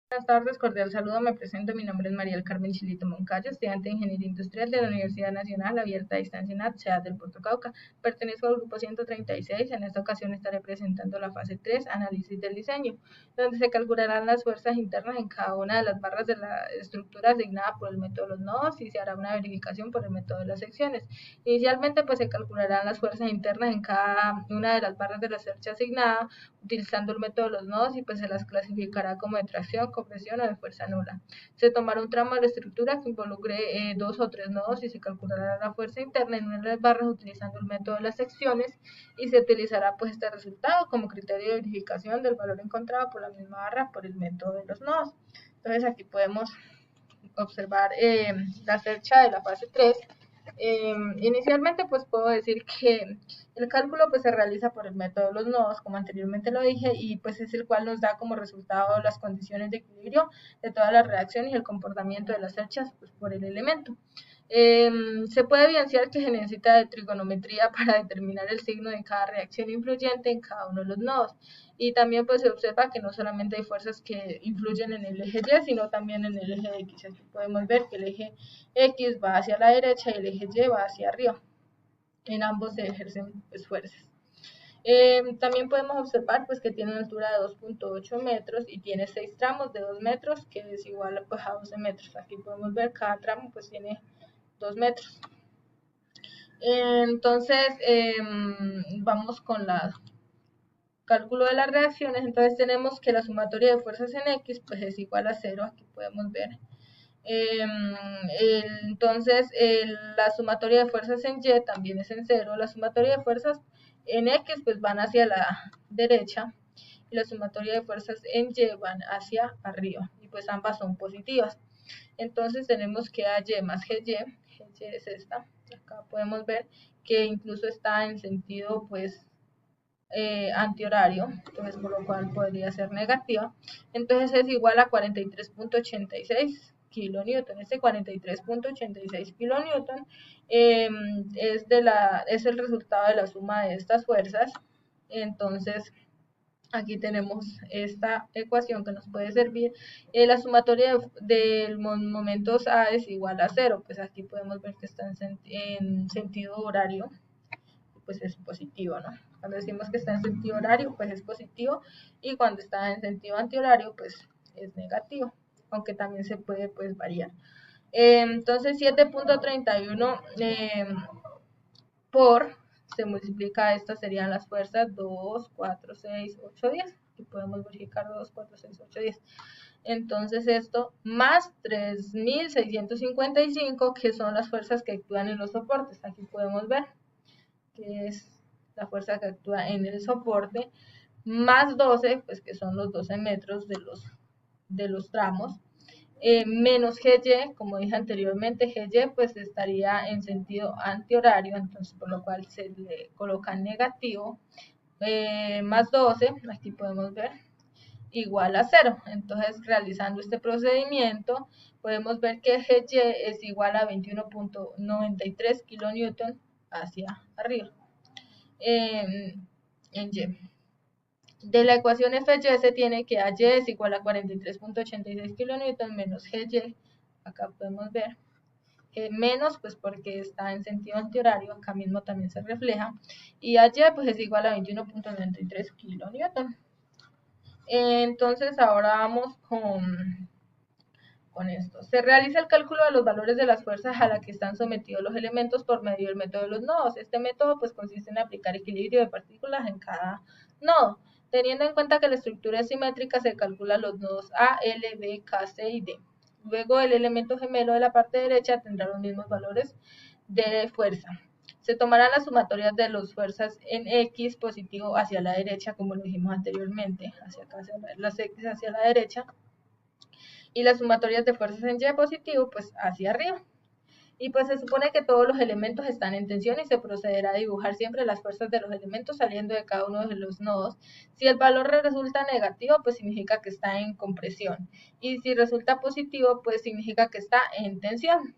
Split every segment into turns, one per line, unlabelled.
Buenas tardes, cordial saludo, me presento, mi nombre es María del Carmen Chilito Moncayo, estudiante de Ingeniería Industrial de la Universidad Nacional Abierta a Distancia NAT, ciudad del Puerto Cauca. Pertenezco al grupo 136, en esta ocasión estaré presentando la fase 3, análisis del diseño, donde se calcularán las fuerzas internas en cada una de las barras de la estructura asignada por el método de los nodos y se hará una verificación por el método de las secciones. Inicialmente pues se calcularán las fuerzas internas en cada una de las barras de la cercha asignada, utilizando el método de los nodos y pues se las clasificará como de tracción, compresión o de fuerza nula. Se tomará un tramo de la estructura que involucre dos o tres nodos y se calculará la fuerza interna en una de las barras utilizando el método de las secciones y se utilizará pues este resultado como criterio de verificación del valor encontrado por la misma barra por el método de los nodos. Entonces aquí podemos observar la cercha de la fase 3. Inicialmente pues puedo decir que el cálculo pues se realiza por el método de los nodos, como anteriormente lo dije, y pues es el cual nos da como resultado las condiciones de equilibrio de toda la reacción y el comportamiento de las cerchas pues, por el elemento. Se puede evidenciar que se necesita de trigonometría para determinar el signo de cada reacción influyente en cada uno de los nodos. Y también pues se observa que no solamente hay fuerzas que influyen en el eje Y, sino también en el eje X. Aquí podemos ver que el eje X va hacia la derecha y el eje Y va hacia arriba. En ambos se ejercen pues, fuerzas. También podemos observar pues, que tiene una altura de 2.8 metros y tiene 6 tramos de 2 metros, que es igual pues, a 12 metros. Aquí podemos ver cada tramo pues tiene 2 metros. Entonces, vamos con la cálculo de las reacciones. Entonces tenemos que la sumatoria de fuerzas en X pues es igual a 0, aquí podemos ver. Entonces la sumatoria de fuerzas en Y también es en 0, la sumatoria de fuerzas en X pues van hacia la derecha y la sumatoria de fuerzas en Y van hacia arriba y pues ambas son positivas. Entonces tenemos que AY más GY es esta, acá podemos ver que incluso está en sentido pues antihorario, entonces por lo cual podría ser negativa. Entonces es igual a 43.86 kilonewton. Este 43.86 kilonewton es el resultado de la suma de estas fuerzas. Entonces aquí tenemos esta ecuación que nos puede servir. La sumatoria de momentos A es igual a 0, pues aquí podemos ver que está en sentido horario, pues es positivo, ¿no? Cuando decimos que está en sentido horario, pues es positivo, y cuando está en sentido antihorario, pues es negativo, aunque también se puede pues variar. Entonces 7.31 por, se multiplica, estas serían las fuerzas 2, 4, 6, 8, 10. Aquí podemos verificar 2, 4, 6, 8, 10. Entonces esto más 3.655, que son las fuerzas que actúan en los soportes. Aquí podemos ver que es la fuerza que actúa en el soporte, más 12, pues que son los 12 metros de los tramos, menos GY, como dije anteriormente, GY pues estaría en sentido antihorario, entonces por lo cual se le coloca negativo, más 12, aquí podemos ver, igual a 0. Entonces realizando este procedimiento podemos ver que GY es igual a 21.93 kilonewton hacia arriba. En Y. De la ecuación FY se tiene que AY es igual a 43.86 kilonewton menos GY, acá podemos ver, menos pues porque está en sentido antihorario, acá mismo también se refleja, y AY pues es igual a 21.93 kilonewton. Entonces ahora vamos con esto. Se realiza el cálculo de los valores de las fuerzas a las que están sometidos los elementos por medio del método de los nodos. Este método pues consiste en aplicar equilibrio de partículas en cada nodo. Teniendo en cuenta que la estructura es simétrica, se calculan los nodos A, L, B, K, C y D. Luego el elemento gemelo de la parte derecha tendrá los mismos valores de fuerza. Se tomarán las sumatorias de las fuerzas en X positivo hacia la derecha, como lo dijimos anteriormente, hacia acá, las X hacia la derecha, y las sumatorias de fuerzas en Y positivo, pues hacia arriba. Y pues se supone que todos los elementos están en tensión y se procederá a dibujar siempre las fuerzas de los elementos saliendo de cada uno de los nodos. Si el valor resulta negativo, pues significa que está en compresión. Y si resulta positivo, pues significa que está en tensión.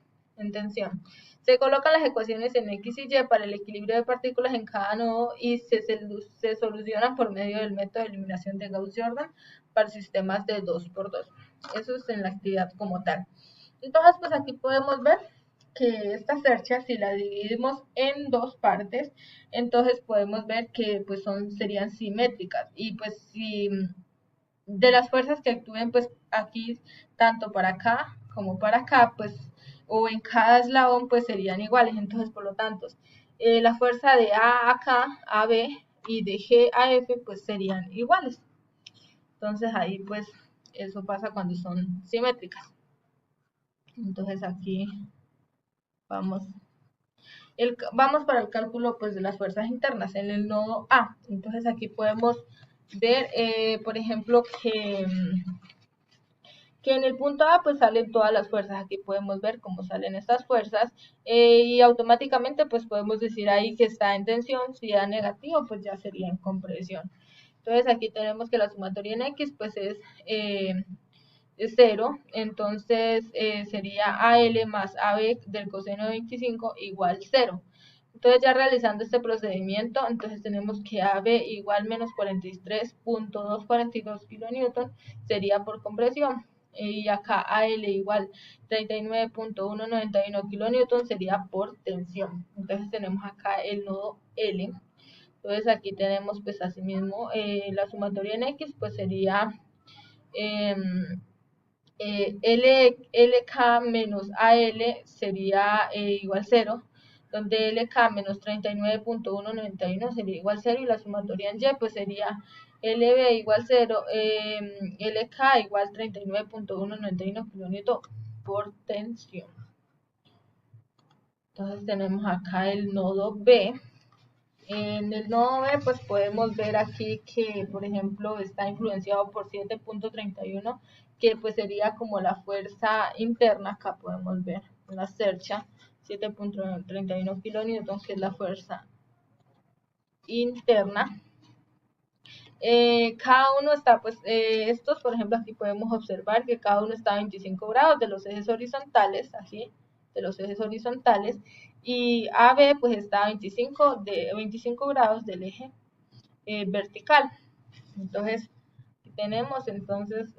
Se colocan las ecuaciones en X y Y para el equilibrio de partículas en cada nodo y se solucionan por medio del método de eliminación de Gauss-Jordan para sistemas de 2×2. Eso es en la actividad como tal. Entonces, pues aquí podemos ver que esta cercha, si la dividimos en dos partes, entonces podemos ver que pues serían simétricas. Y pues si de las fuerzas que actúen pues aquí, tanto para acá como para acá, pues o en cada eslabón pues serían iguales. Entonces, por lo tanto, la fuerza de A a K, a B y de G a F pues serían iguales. Entonces ahí pues eso pasa cuando son simétricas. Entonces aquí vamos para el cálculo pues de las fuerzas internas en el nodo A. Entonces aquí podemos ver, por ejemplo, que en el punto A pues salen todas las fuerzas. Aquí podemos ver cómo salen estas fuerzas y automáticamente pues podemos decir ahí que está en tensión. Si da negativo pues ya sería en compresión. Entonces aquí tenemos que la sumatoria en X pues es 0, entonces sería AL más AB del coseno de 25 igual 0. Entonces ya realizando este procedimiento, entonces tenemos que AB igual menos 43.242 kN sería por compresión. Y acá AL igual 39.191 kN sería por tensión. Entonces tenemos acá el nodo L. Entonces aquí tenemos pues asimismo la sumatoria en X pues sería LK menos AL sería igual 0, donde LK menos 39.191 sería igual 0 y la sumatoria en Y pues sería LB igual 0, LK igual 39.191 kN por tensión. Entonces tenemos acá el nodo B. En el nodo B pues podemos ver aquí que por ejemplo está influenciado por 7.31 que pues sería como la fuerza interna. Acá podemos ver la cercha 7.31 kN que es la fuerza interna. Cada uno está pues estos por ejemplo aquí podemos observar que cada uno está a 25 grados de los ejes horizontales, así de los ejes horizontales, y AB pues está a 25 grados del eje vertical. Entonces tenemos entonces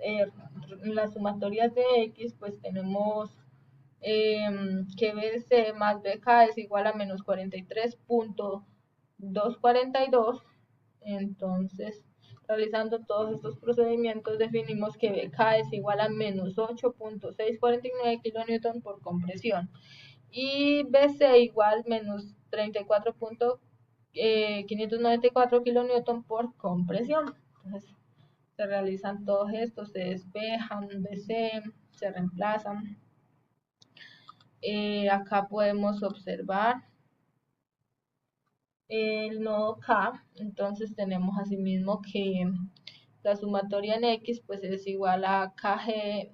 las sumatorias de X, pues tenemos que BC más BK es igual a menos 43.242. Entonces realizando todos estos procedimientos definimos que BK es igual a menos 8.649 kN por compresión y BC igual menos 34.594 kN por compresión. Entonces se realizan todos estos, se despejan BC, se reemplazan. Acá podemos observar el nodo K, entonces tenemos asimismo que la sumatoria en X pues es igual a KJ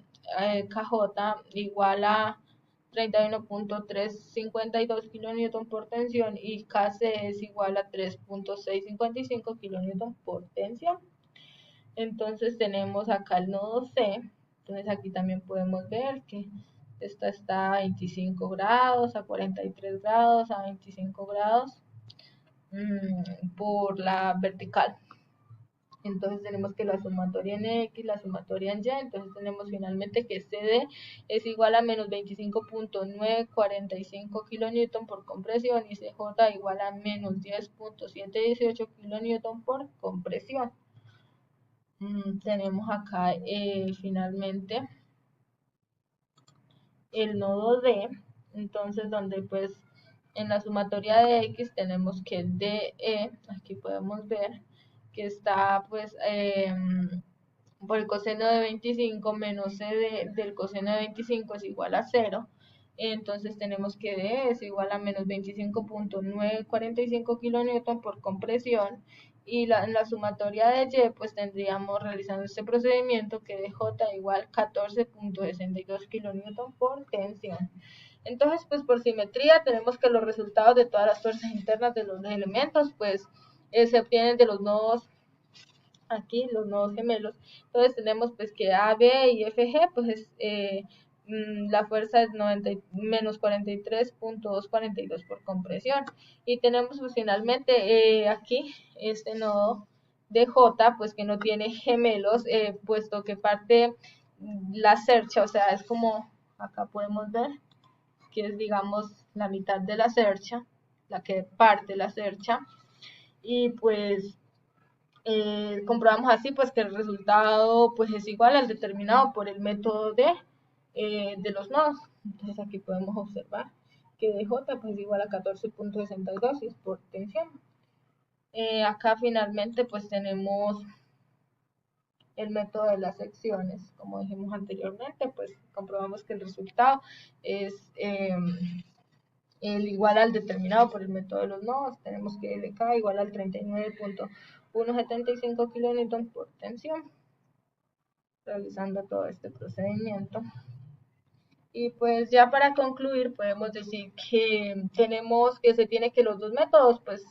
igual a 31.352 kN por tensión y KC es igual a 3.655 kN por tensión. Entonces tenemos acá el nodo C, entonces aquí también podemos ver que esta está a 25 grados, a 43 grados, a 25 grados por la vertical. Entonces tenemos que la sumatoria en X, la sumatoria en Y, entonces tenemos finalmente que CD es igual a menos 25.945 kN por compresión y CJ igual a menos 10.718 kN por compresión. Tenemos acá finalmente el nodo D, entonces donde pues en la sumatoria de X tenemos que DE, aquí podemos ver que está pues por el coseno de 25 menos CD del coseno de 25 es igual a 0. Entonces tenemos que D es igual a menos 25.945 kN por compresión y en la sumatoria de Y pues tendríamos realizando este procedimiento que DJ igual 14.62 kN por tensión. Entonces pues por simetría tenemos que los resultados de todas las fuerzas internas de los elementos pues se obtienen de los nodos aquí, los nodos gemelos. Entonces tenemos pues que AB y FG pues la fuerza es menos 43.242 por compresión. Y tenemos pues finalmente aquí este nodo de J, pues que no tiene gemelos, puesto que parte la cercha, o sea, es como acá podemos ver que es digamos la mitad de la cercha, la que parte la cercha, y pues comprobamos así pues que el resultado pues es igual al determinado por el método de los nodos. Entonces aquí podemos observar que DJ pues es igual a 14.62 y es por tensión. Acá finalmente pues tenemos el método de las secciones, como dijimos anteriormente, pues comprobamos que el resultado es el igual al determinado por el método de los nodos. Tenemos que LK igual al 39.175 kN por tensión, realizando todo este procedimiento. Y pues ya para concluir podemos decir que tenemos que se tiene que los dos métodos pues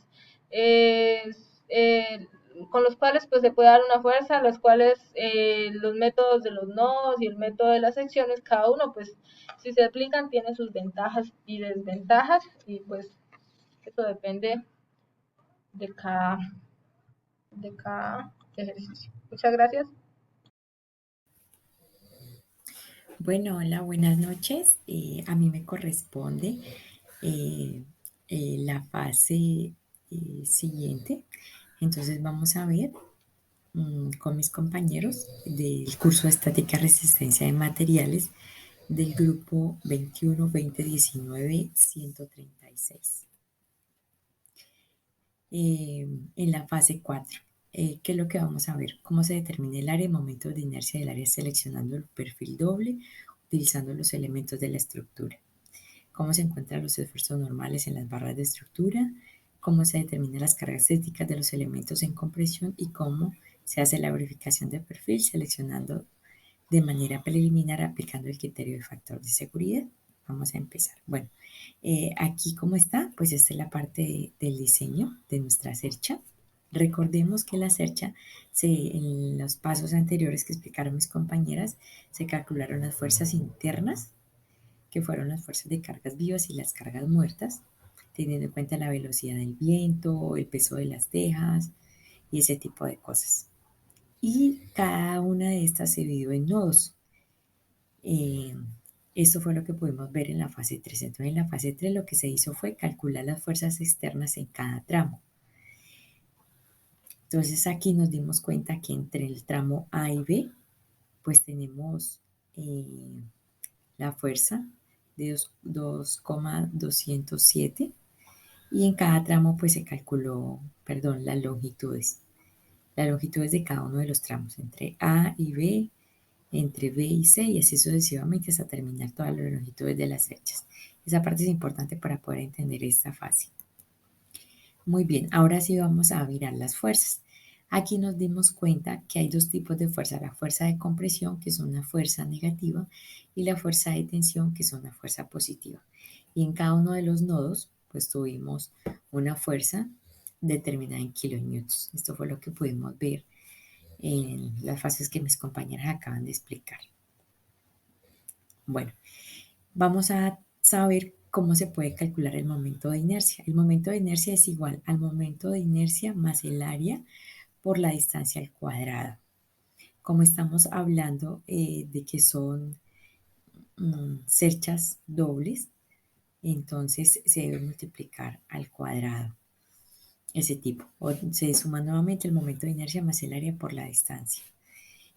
con los cuales pues se puede dar una fuerza, los cuales los métodos de los nodos y el método de las secciones, cada uno pues si se aplican tiene sus ventajas y desventajas, y pues eso depende de de cada ejercicio. Muchas gracias.
Bueno, hola, buenas noches. A mí me corresponde eh, la fase siguiente. Entonces vamos a ver con mis compañeros del curso de Estática y Resistencia de Materiales del grupo 21 2019 136. En la fase 4, ¿qué es lo que vamos a ver? Cómo se determina el área y momentos de inercia del área seleccionando el perfil doble, utilizando los elementos de la estructura. Cómo se encuentran los esfuerzos normales en las barras de estructura, cómo se determinan las características de los elementos en compresión y cómo se hace la verificación de perfil seleccionando de manera preliminar aplicando el criterio de factor de seguridad. Vamos a empezar. Bueno, aquí como está, pues esta es la parte del diseño de nuestra cercha. Recordemos que la cercha, en los pasos anteriores que explicaron mis compañeras, se calcularon las fuerzas internas, que fueron las fuerzas de cargas vivas y las cargas muertas, teniendo en cuenta la velocidad del viento, el peso de las tejas y ese tipo de cosas. Y cada una de estas se dividió en nodos. Esto fue lo que pudimos ver en la fase 3. Entonces, en la fase 3 lo que se hizo fue calcular las fuerzas externas en cada tramo. Entonces, aquí nos dimos cuenta que entre el tramo A y B, pues tenemos la fuerza de 2,207 y en cada tramo pues se calculó, perdón, las longitudes de cada uno de los tramos entre A y B, entre B y C y así sucesivamente hasta terminar todas las longitudes de las cerchas. Esa parte es importante para poder entender esta fase. Muy bien, ahora sí vamos a mirar las fuerzas. Aquí nos dimos cuenta que hay dos tipos de fuerza, la fuerza de compresión, que es una fuerza negativa, y la fuerza de tensión, que es una fuerza positiva. Y en cada uno de los nodos, pues tuvimos una fuerza determinada en kilonewtons. Esto fue lo que pudimos ver en las fases que mis compañeras acaban de explicar. Bueno, vamos a saber cómo se puede calcular el momento de inercia. El momento de inercia es igual al momento de inercia más el área por la distancia al cuadrado. Como estamos hablando de que son cerchas dobles, entonces se debe multiplicar al cuadrado ese tipo. O se suma nuevamente el momento de inercia más el área por la distancia.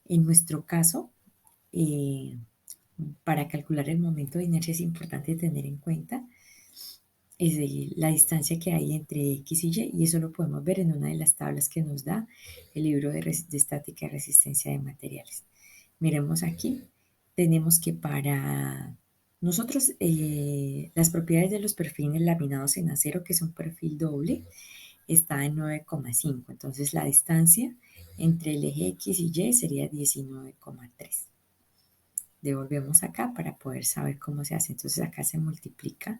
En nuestro caso, para calcular el momento de inercia es importante tener en cuenta la distancia que hay entre X y Y, y eso lo podemos ver en una de las tablas que nos da el libro de estática y resistencia de materiales. Miremos aquí, tenemos que para nosotros las propiedades de los perfiles laminados en acero, que es un perfil doble, está en 9,5, entonces la distancia entre el eje X y Y sería 19,3. Devolvemos acá para poder saber cómo se hace. Entonces acá se multiplica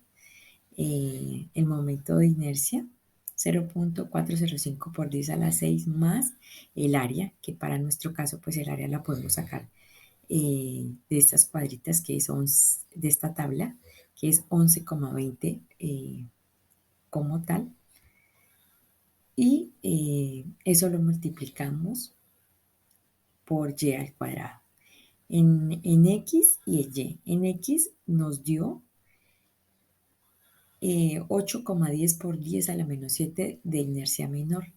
el momento de inercia 0.405 por 10 a la 6 más el área, que para nuestro caso pues el área la podemos sacar de estas cuadritas que son de esta tabla, que es 11,20 como tal. Y eso lo multiplicamos por y al cuadrado. En x y en y. En x nos dio 8,10 por 10 a la menos 7 de inercia menor.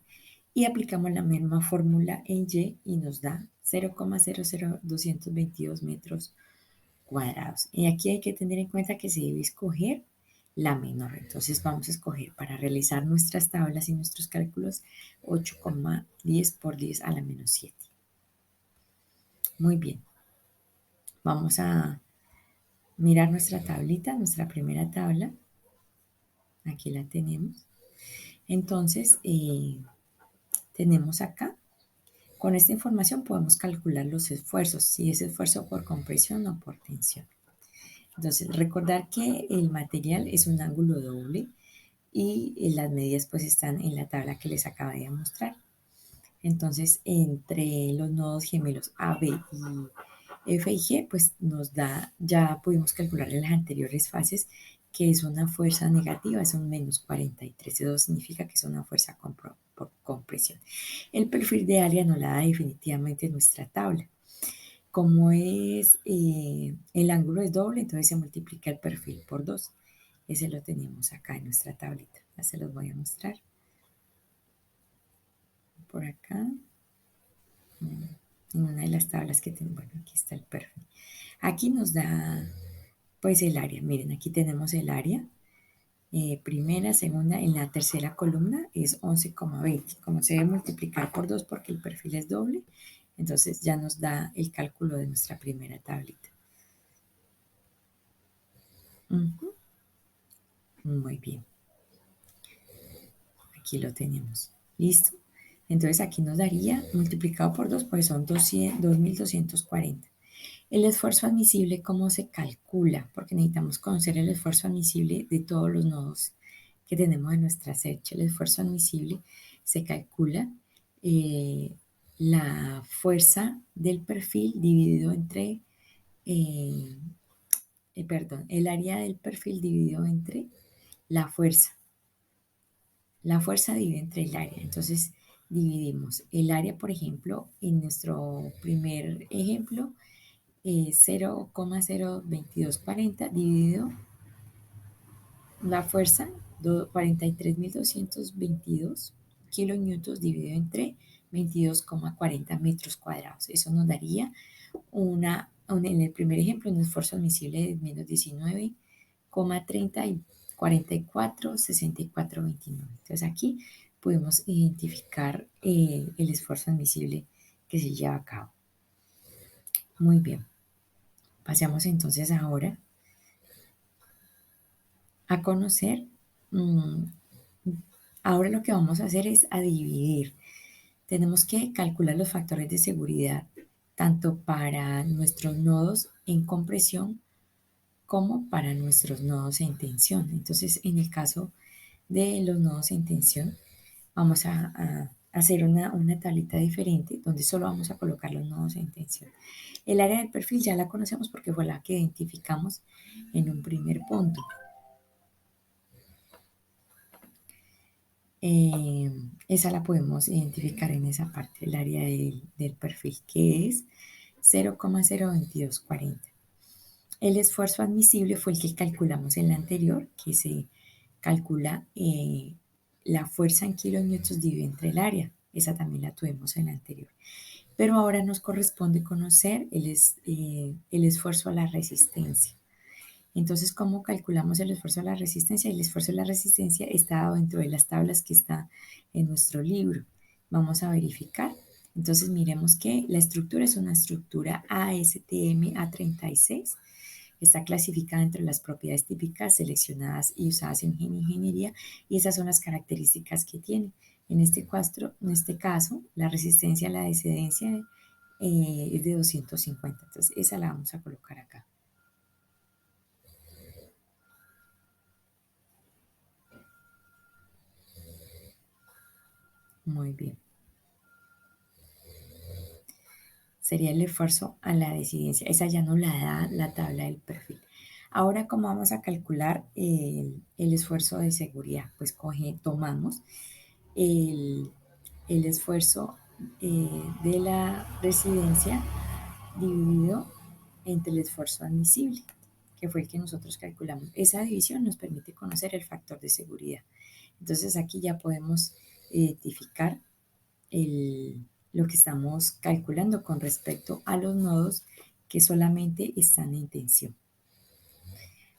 Y aplicamos la misma fórmula en y nos da 0,00222 metros cuadrados. Y aquí hay que tener en cuenta que se debe escoger la menor. Entonces vamos a escoger para realizar nuestras tablas y nuestros cálculos 8,10 por 10 a la menos 7. Muy bien. Vamos a mirar nuestra tablita, nuestra primera tabla. Aquí la tenemos. Entonces, tenemos acá, con esta información podemos calcular los esfuerzos, si es esfuerzo por compresión o por tensión. Entonces, recordar que el material es un ángulo doble y las medidas pues están en la tabla que les acabé de mostrar. Entonces, entre los nodos gemelos A, B y F y G, pues nos da, ya pudimos calcular en las anteriores fases que es una fuerza negativa, es un menos 43. Eso significa que es una fuerza por compresión. El perfil de área nos la da definitivamente nuestra tabla. Como es el ángulo es doble, entonces se multiplica el perfil por 2. Ese lo tenemos acá en nuestra tablita. Ya se los voy a mostrar. Por acá. En una de las tablas que tengo. Bueno, aquí está el perfil. Aquí nos da pues el área. Miren, aquí tenemos el área. Primera, segunda, en la tercera columna es 11,20. Como se debe multiplicar por 2 porque el perfil es doble, entonces ya nos da el cálculo de nuestra primera tablita. Muy bien. Aquí lo tenemos. ¿Listo? Entonces aquí nos daría multiplicado por 2, pues son 2.240. El esfuerzo admisible, ¿cómo se calcula? Porque necesitamos conocer el esfuerzo admisible de todos los nodos que tenemos en nuestra cercha. El esfuerzo admisible se calcula la fuerza del perfil dividido entre, el área del perfil dividido entre la fuerza. La fuerza divide entre el área. Entonces dividimos el área, por ejemplo, en nuestro primer ejemplo, 0,02240 dividido la fuerza 43.222 kilonewtons dividido entre 22,40 metros cuadrados. Eso nos daría en el primer ejemplo, un esfuerzo admisible de menos 19,30 y 44, 64, 29. Entonces aquí podemos identificar el esfuerzo admisible que se lleva a cabo. Muy bien. Pasemos entonces ahora a conocer. Ahora lo que vamos a hacer es a dividir. Tenemos que calcular los factores de seguridad tanto para nuestros nodos en compresión como para nuestros nodos en tensión. Entonces, en el caso de los nodos en tensión, vamos a hacer una tablita diferente donde solo vamos a colocar los nodos en tensión. El área del perfil ya la conocemos porque fue la que identificamos en un primer punto. Esa la podemos identificar en esa parte, el área del perfil, que es 0,02240. El esfuerzo admisible fue el que calculamos en la anterior, que se calcula la fuerza en kilonewtons dividida entre el área. Esa también la tuvimos en la anterior. Pero ahora nos corresponde conocer el esfuerzo a la resistencia. Entonces, ¿cómo calculamos el esfuerzo a la resistencia? El esfuerzo a la resistencia está dentro de las tablas que está en nuestro libro. Vamos a verificar. Entonces, miremos que la estructura es una estructura ASTM A36. Está clasificada entre las propiedades típicas seleccionadas y usadas en ingeniería y esas son las características que tiene. En este caso, la resistencia a la descendencia es de 250. Entonces, esa la vamos a colocar acá. Muy bien. sería el esfuerzo a la disidencia. Esa ya no la da la tabla del perfil. Ahora, ¿cómo vamos a calcular el esfuerzo de seguridad? Pues tomamos el, el esfuerzo de la residencia dividido entre el esfuerzo admisible, que fue el que nosotros calculamos. Esa división nos permite conocer el factor de seguridad. Entonces aquí ya podemos identificar lo que estamos calculando con respecto a los nodos que solamente están en tensión.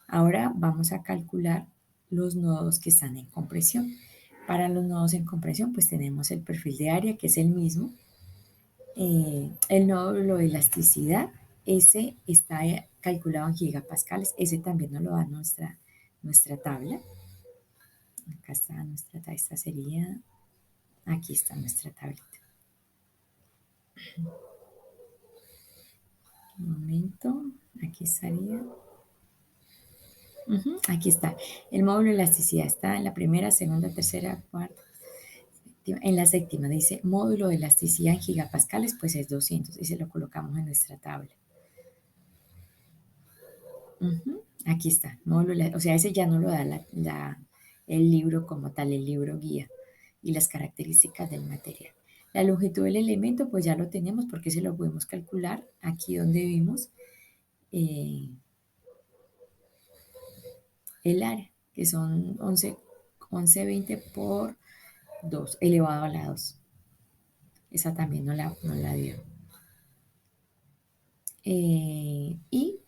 Ahora vamos a calcular los nodos que están en compresión. Para los nodos en compresión, pues tenemos el perfil de área, que es el mismo. El nódulo de elasticidad, ese está calculado en gigapascales. Ese también nos lo da nuestra tabla. Acá está nuestra tabla. Esta sería, aquí está nuestra tablita. Un momento, aquí estaría. Aquí está. El módulo de elasticidad está en la primera, segunda, tercera, cuarta. En la séptima dice módulo de elasticidad en gigapascales, pues es 200 y se lo colocamos en nuestra tabla. Aquí está, módulo, o sea, ese ya no lo da el libro como tal, el libro guía y las características del material. La longitud del elemento, pues ya lo tenemos porque se lo podemos calcular aquí donde vimos el área, que son 1120 por 2 elevado a la 2. Esa también no la dio. Y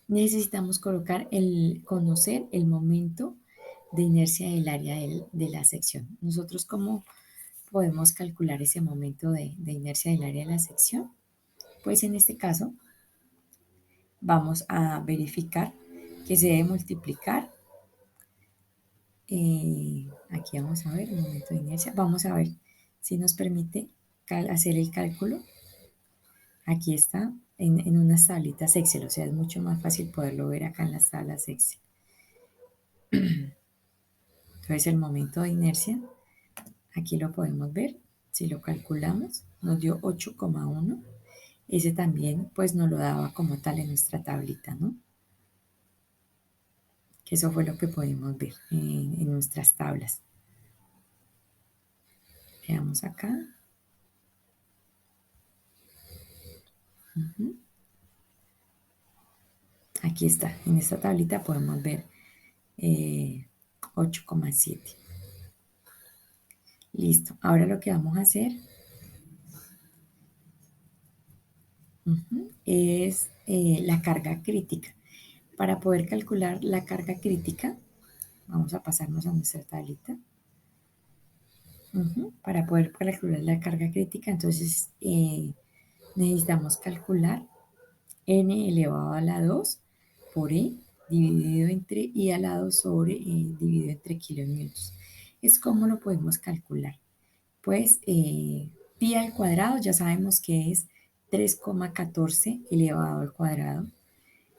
necesitamos conocer el momento de inercia del área de la sección. Nosotros, ¿cómo podemos calcular ese momento de inercia del área de la sección? Pues en este caso vamos a verificar que se debe multiplicar. Aquí vamos a ver el momento de inercia. Vamos a ver si nos permite hacer el cálculo. Aquí está en unas tablitas Excel, o sea, es mucho más fácil poderlo ver acá en las tablas Excel. Entonces el momento de inercia, aquí lo podemos ver. Si lo calculamos, nos dio 8,1. Ese también pues nos lo daba como tal en nuestra tablita, ¿no? Que eso fue lo que pudimos ver en nuestras tablas. Veamos acá. Aquí está, en esta tablita podemos ver 8,7. Listo, ahora lo que vamos a hacer es la carga crítica. Para poder calcular la carga crítica, vamos a pasarnos a nuestra tablita. Para poder calcular la carga crítica, entonces necesitamos calcular n elevado a la 2 por e dividido entre i a la 2 sobre dividido entre kilonewtons. Es como lo podemos calcular. Pues pi al cuadrado ya sabemos que es 3,14 elevado al cuadrado.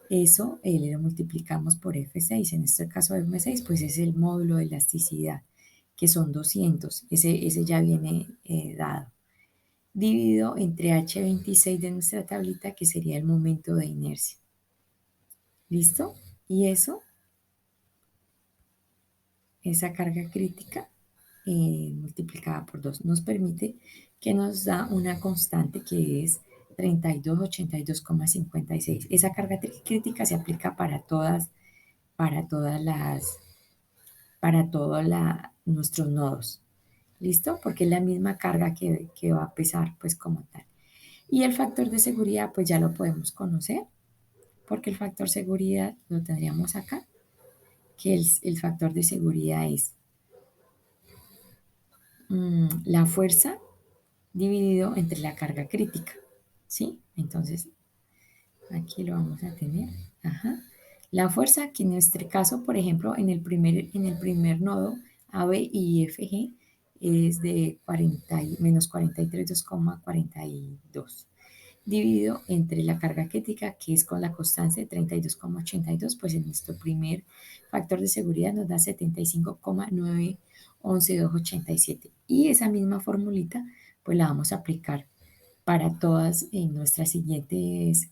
Eso lo multiplicamos por F6. En este caso F6 pues es el módulo de elasticidad, que son 200. Ese ya viene dado. Dividido entre H26 de nuestra tablita, que sería el momento de inercia. ¿Listo? Y esa carga crítica multiplicada por 2 nos permite que nos da una constante que es 3282,56. Esa carga crítica se aplica para todos nuestros nodos. ¿Listo? Porque es la misma carga que va a pesar pues como tal. Y el factor de seguridad pues ya lo podemos conocer, porque el factor de seguridad lo tendríamos acá, que el factor de seguridad es la fuerza dividido entre la carga crítica, ¿sí? Entonces, aquí lo vamos a tener. La fuerza, que en nuestro caso, por ejemplo, en el primer nodo AB y FG es de menos 43,42, dividido entre la carga crítica, que es con la constante de 32,82, pues en nuestro primer factor de seguridad nos da 75,911287. Y esa misma formulita, pues la vamos a aplicar para todas nuestras siguientes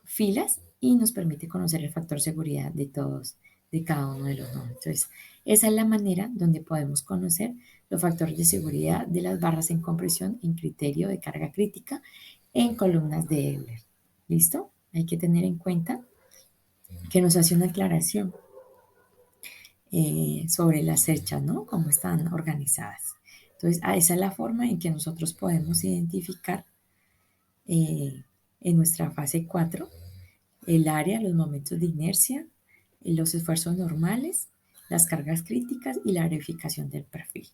filas y nos permite conocer el factor seguridad de todos, de cada uno de los nodos. Entonces, esa es la manera donde podemos conocer los factores de seguridad de las barras en compresión en criterio de carga crítica en columnas de Euler. ¿Listo? Hay que tener en cuenta que nos hace una aclaración sobre las fechas, ¿no? Cómo están organizadas. Entonces, esa es la forma en que nosotros podemos identificar en nuestra fase 4 el área, los momentos de inercia, los esfuerzos normales, las cargas críticas y la verificación del perfil.